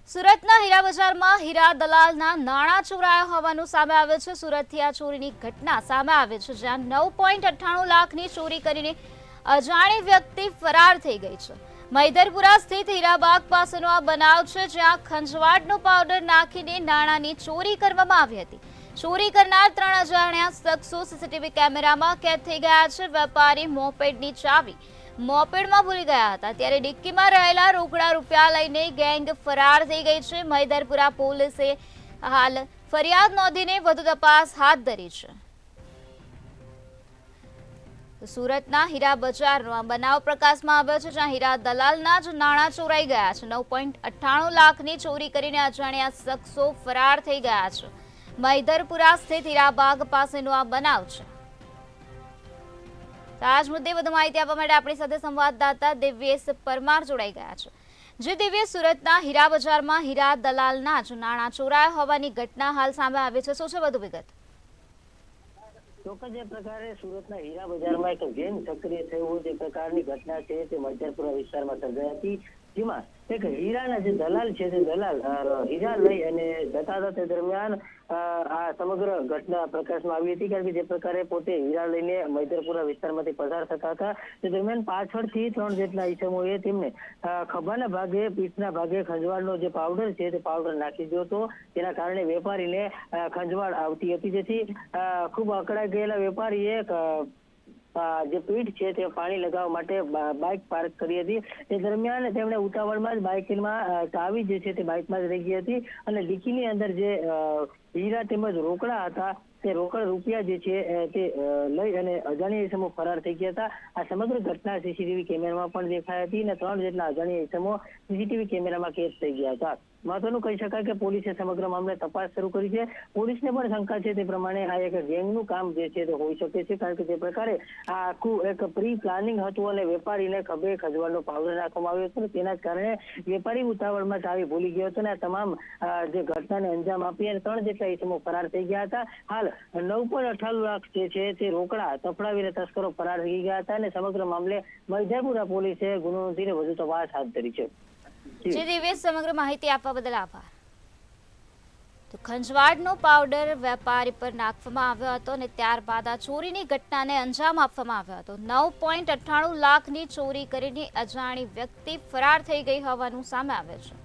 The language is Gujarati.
સુરતના હીરા બજારમાં હીરા દલાલના નાણાં ચોરાયા હોવાનું સામે આવ્યું છે। સુરતથી આ ચોરીની ઘટના સામે આવી છે, જ્યાં 9.98 લાખની ચોરી કરીને અજાણી વ્યક્તિ ફરાર થઈ ગઈ છે। મૈદરપુરા સ્થિત હીરાબાગ પાસેનો આ બનાવ છે, જ્યાં ખંજવાળનો પાવડર નાખીને નાણાંની ચોરી કરવામાં આવી હતી। ચોરી કરનાર 3 અજાણ્યા શખ્સો સીસીટીવી કેમેરામાં કેદ થઈ ગયા છે। વેપારી મોપેડની ચાવી મોપેડમાં ભૂલી ગયા હતા, ત્યારે ડિક્કીમાં રહેલા રોકડા રૂપિયા લઈને ગેંગ ફરાર થઈ ગઈ છે। મૈદરપુરા પોલીસે હાલ ફરિયાદ નોંધીને વધુ તપાસ હાથ ધરી છે। સુરતના હીરા બજારનો આ બનાવ પ્રકાશમાં આવ્યો છે, જ્યાં હીરા દલાલના જ નાણાં ચોરાઈ ગયા છે। 9.98 લાખની ચોરી કરીને અજાણ્યા શખ્સો ફરાર થઈ ગયા છે। મૈદરપુરા સ્થિત હીરાબાગ પાસેનો આ બનાવ છે। આજ મુદ્દે વધુ માહિતી આપવા માટે આપણી સાથે સંવાદદાતા દિવ્યેશ પરમાર જોડાઈ ગયા છે। જે દિવ્યેશ, સુરતના હીરા બજારમાં હીરા દલાલના જ નાણાં ચોરાયા હોવાની ઘટના હાલ સામે આવી છે, શું છે વધુ વિગત? ચોક્કસ જે પ્રકારે સુરતના હીરા બજારમાં એક ગેંગ સક્રિય થયું હોય તે પ્રકારની ઘટના છે તે મૈદરપુરા વિસ્તારમાં સર્જાઈ હતી, જેમાં એક હીરાના જે દલાલ છે તે દલાલ હીરા લઈ અને જતા હતા તે દરમિયાન આ સમગ્ર ઘટના પ્રકાશમાં આવી હતી। કારણ કે જે પ્રકારે પોતે હીરા લઈને મૈદરપુરા વિસ્તારમાંથી પસાર થતા હતા તે દરમિયાન પાછળથી 3 જેટલા ઈસમોએ તેમને ખભાના ભાગે, પીઠના ભાગે ખંજવાળનો જે પાવડર છે તે પાવડર નાખી દીધો હતો। તેના કારણે વેપારીને ખંજવાળ આવતી હતી, જેથી ખૂબ અકળાઈ ગયેલા વેપારીએ જે પીઠ છે તે પાણી લગાવવા માટે બાઇક પાર્ક કરી હતી। તે દરમિયાન તેમણે ઉતાવળમાં જ બાઇકમાં ચાવી જે છે તે બાઇકમાં જ રહી ગઈ હતી અને ડિક્કીની અંદર જે હીરા તેમજ રોકડા હતા તે રોકડ રૂપિયા જે છે તે લઈ અને અજાણ્યા ઈસમો ફરાર થઈ ગયા હતા। આ સમગ્ર ઘટના સીસીટીવી કેમેરામાં પણ દેખાઈ હતી અને 3 જેટલા અજાણ્યા ઈસમો સીસીટીવી કેમેરામાં કેદ થઈ ગયા હતા। મહત્વનું કહી શકાય કે પોલીસે સમગ્ર મામલે તપાસ શરૂ કરી છે। પોલીસને પણ શંકા છે તે પ્રમાણે આ એક ગેંગનું કામ જે છે તે હોઈ શકે છે, કારણ કે જે પ્રકારે આ આખું એક પ્રી પ્લાનિંગ હતું અને વેપારીને ખભે ખંજવાળનો પાવડર નાખવામાં આવ્યો હતો, તેના જ કારણે વેપારી ઉતાવળમાં ચાવી ભૂલી ગયો હતો અને આ તમામ જે ઘટનાને અંજામ આપી અને 3 જેટલા ઈસમો ફરાર થઈ ગયા હતા। હાલ 9.98 લાખ જે છે તે રોકડા તફડાવીને તસ્કરો ફરાર થઈ ગયા હતા અને સમગ્ર મામલે મૈદરપુરા પોલીસે ગુનો નોંધીને વધુ તપાસ હાથ ધરી છે। જી દિવ્યેશ, સમગ્ર માહિતી આપવા બદલ આભાર। તો ખંજવાળનો પાવડર વેપારી પર નાખવામાં આવ્યો હતો અને ત્યારબાદ આ ચોરીની ઘટનાને અંજામ આપવામાં આવ્યો હતો। 9.98 લાખની ચોરી કરીને અજાણી વ્યક્તિ ફરાર થઈ ગઈ હોવાનું સામે આવ્યું છે।